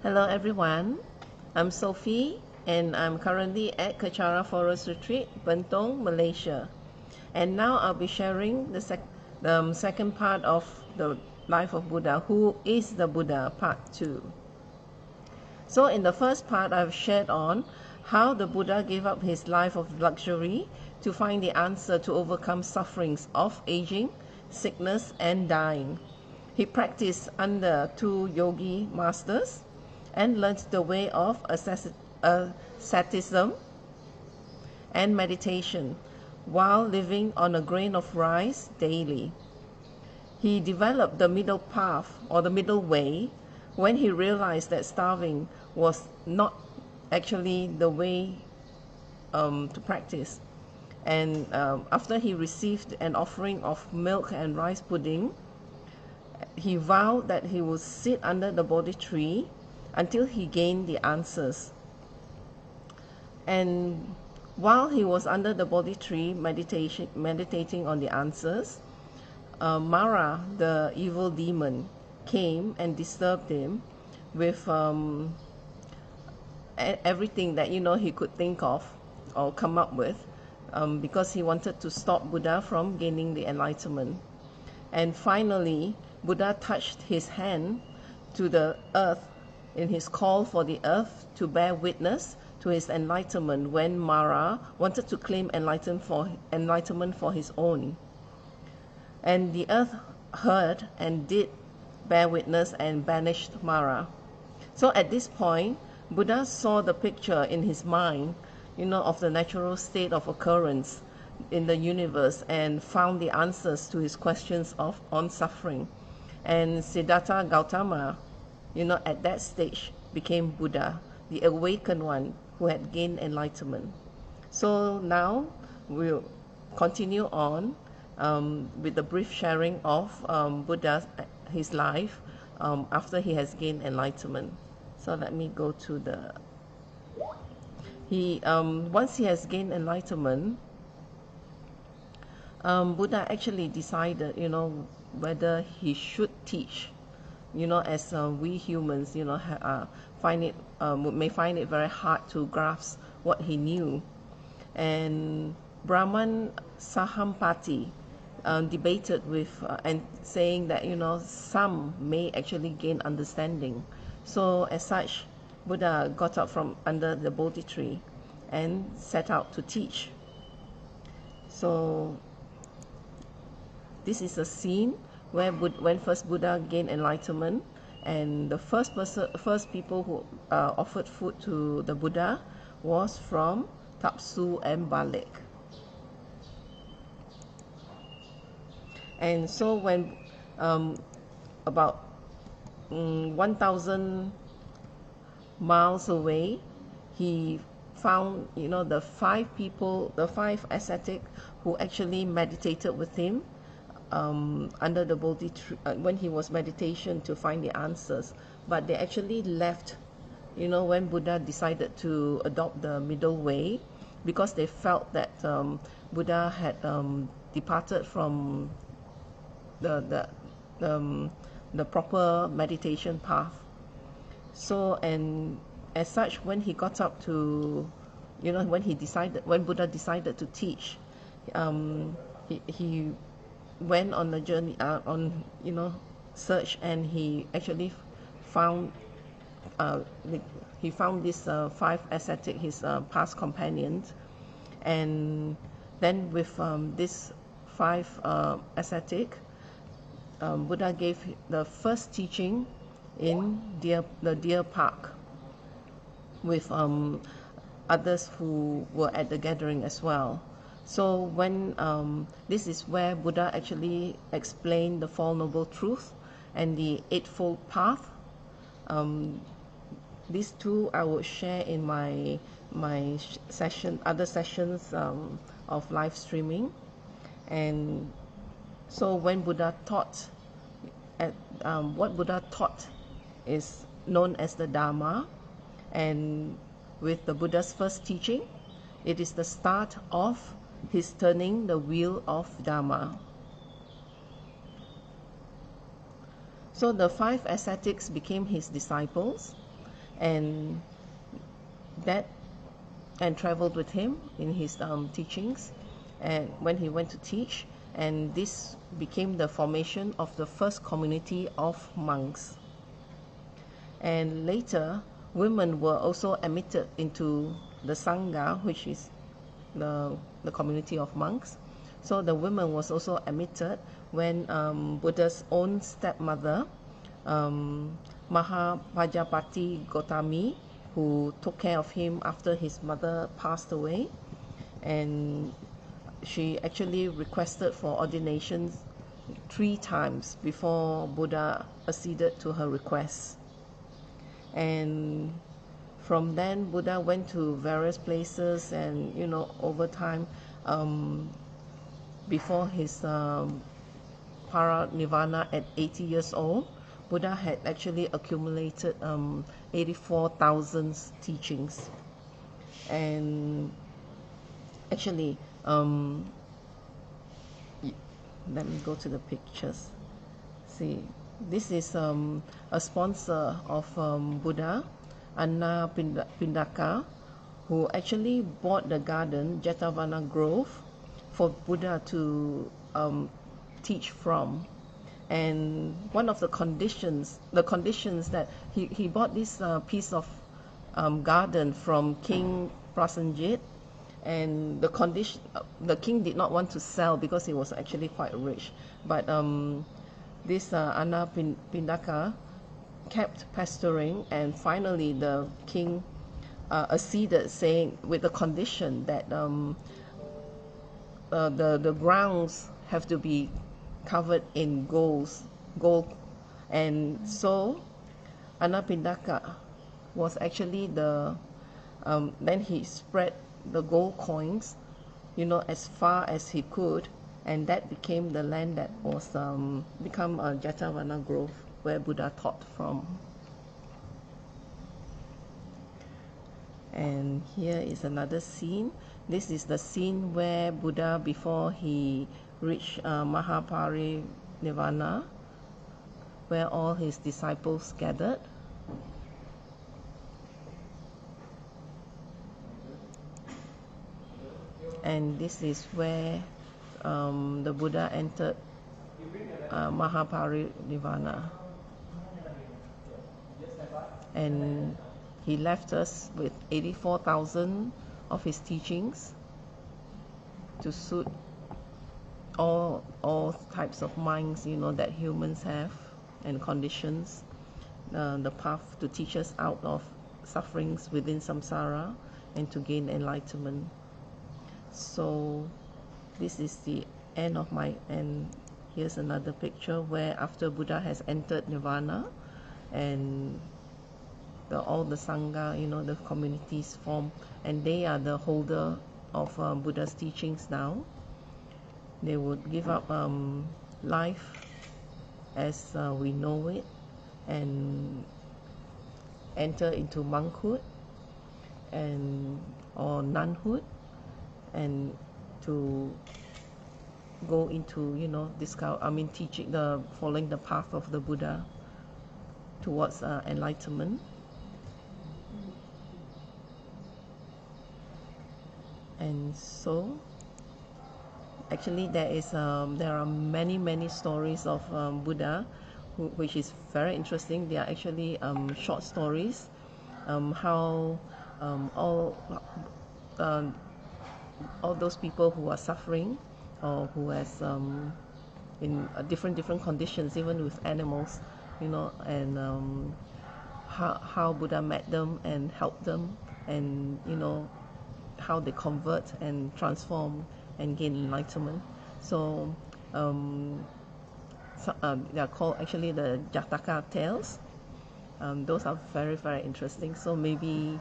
Hello everyone, I'm Sophie and I'm currently at Kechara Forest Retreat, Bentong, Malaysia. And now I'll be sharing the second part of the life of Buddha, Who is the Buddha, part 2. So in the first part I've shared on how the Buddha gave up his life of luxury to find the answer to overcome sufferings of aging, sickness and dying. He practiced under two yogi masters and learned the way of asceticism and meditation while living on a grain of rice daily. He developed the middle path or the middle way when he realized that starving was not actually the way to practice. And after he received an offering of milk and rice pudding, he vowed that he would sit under the Bodhi tree until he gained the answers. And while he was under the Bodhi tree meditating on the answers, Mara, the evil demon, came and disturbed him with everything that he could think of or come up with, because he wanted to stop Buddha from gaining the enlightenment. And finally, Buddha touched his hand to the earth in his call for the earth to bear witness to his enlightenment when Mara wanted to claim enlightenment for his own. And the earth heard and did bear witness and banished Mara. So at this point, Buddha saw the picture in his mind, of the natural state of occurrence in the universe and found the answers to his questions on suffering. And Siddhartha Gautama, at that stage became Buddha, the awakened one who had gained enlightenment. So now we'll continue on with the brief sharing of Buddha, his life after he has gained enlightenment. So let me go to the once he has gained enlightenment, Buddha actually decided whether he should teach, as we humans may find it very hard to grasp what he knew. And Brahman Sahampati debated with and saying that some may actually gain understanding. So as such, Buddha got up from under the Bodhi tree and set out to teach. So this is a scene where when first Buddha gained enlightenment, and the first people who offered food to the Buddha was from Tapsu and Balik. And so when about 1,000 miles away, he found the five ascetic who actually meditated with him under the Bodhi tree when he was meditation to find the answers. But they actually left when Buddha decided to adopt the middle way, because they felt that Buddha had departed from the proper meditation path. So, and as such, when he got up to when Buddha decided to teach, he went on the journey on search, and he actually found these five ascetic, his past companions. And then with these five ascetic, Buddha gave the first teaching in the Deer Park with others who were at the gathering as well. So when this is where Buddha actually explained the Four Noble Truths and the Eightfold Path. These two I will share in my other sessions of live streaming. And so when Buddha taught, what Buddha taught is known as the Dharma, and with the Buddha's first teaching, it is the start of his turning the wheel of Dharma. So the five ascetics became his disciples, and that and traveled with him in his teachings, and when he went to teach, and this became the formation of the first community of monks. And later, women were also admitted into the Sangha, which is the community of monks. So the women was also admitted when Buddha's own stepmother, Mahapajapati Gotami, who took care of him after his mother passed away, and she actually requested for ordination 3 times before Buddha acceded to her request. And from then, Buddha went to various places, and over time, before his paranirvana at 80 years old, Buddha had actually accumulated 84,000 teachings. And actually, let me go to the pictures. See, this is a sponsor of Buddha, Anna Pindaka, who actually bought the garden, Jetavana Grove, for Buddha to teach from. And one of the conditions that he bought this piece of garden from King Prasenjit, and the king did not want to sell because he was actually quite rich, but this Anna Pindaka kept pestering, and finally the king acceded, saying with the condition that the grounds have to be covered in gold. And so Anapindaka was actually then he spread the gold coins as far as he could, and that became the land that was become a Jetavana Grove where Buddha taught from. And here is another scene. This is the scene where Buddha, before he reached Mahaparinirvana, where all his disciples gathered. And this is where the Buddha entered Mahaparinirvana. And he left us with 84,000 of his teachings to suit all types of minds that humans have, and conditions, the path to teach us out of sufferings within samsara and to gain enlightenment. So this is the end of and here's another picture where after Buddha has entered nirvana, and all the sangha, the communities form, and they are the holder of Buddha's teachings now. They would give up life as we know it and enter into monkhood or nunhood, and to go into following the path of the Buddha towards enlightenment. And so actually there are many stories of Buddha which is very interesting. They are actually short stories, how all those people who are suffering, or who has in different conditions, even with animals, and how Buddha met them and helped them, and how they convert and transform and gain enlightenment. So they are called actually the Jataka tales. Those are very interesting. So maybe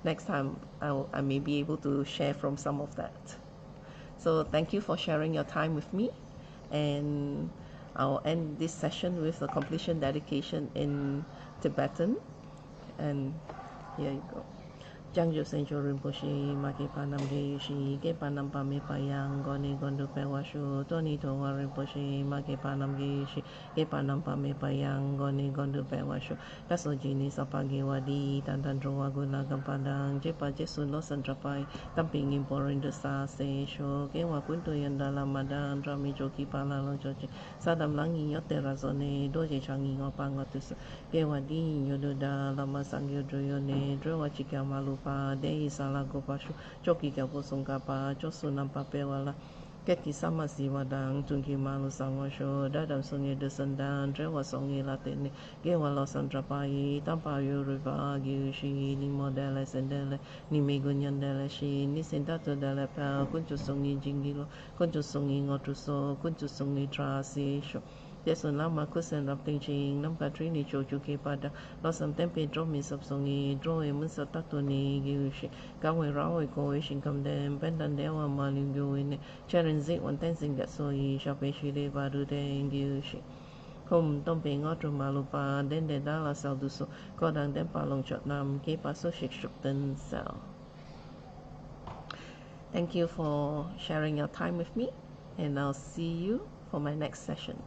next time I may be able to share from some of that. So thank you for sharing your time with me, and I'll end this session with a completion dedication in Tibetan. And here you go. Jangjo Sencho Rinpoche, Maki Panam Geishi, Ge Panam Pame Payang, Goni Gondu Pewashu, Toni Towa Rinpoche, Maki Panam Geishi, Ge Panam Pame Payang, Goni Gondu Pewashu, Kaso Jini Sapagi Wadi, Tantan Drowa Guna Gampadang, Jepa Jesu Losan Trapai, Tamping Imporin the Sa Se Sho, Ge Wakunto Yandala Madan, Rami Joki Pala Joji, Sadam Langi Yote Razone, Doje Changi Opangotus, Ge Wadi Yoduda, Lama Sangyo Droyone, Drowa Chika Malu pa dei sala go pashu choki ka posong ka pa chosu nam pa pe wala keki sama si wadang tungki malu sango sho dadam sungi de sandan trewa songi latene ge wala sandra pai tampa yu riva gi shi ni modele sendele ni megunyan dele shi ni sendato dele pa kunchu songi jingilo kunchu songi ngotu so kunchu songi trasi sho Yesun lama kusen rap ting ching nam ka trini cho chu ke pada losam tempe dro mi sap songi dro e mun sa tato ni gi shi ka we ra we ko e shin kam dem ben dan de wa ma lim gyu ne charen zi wan ten sing that so yi sha pe shi de ba du de gi shi hom tom pe ngo tru ma lu pa den de da la sao du so ko dang den pa long chot nam ke pa so shik shuk ten sao. Thank you for sharing your time with me, and I'll see you for my next session.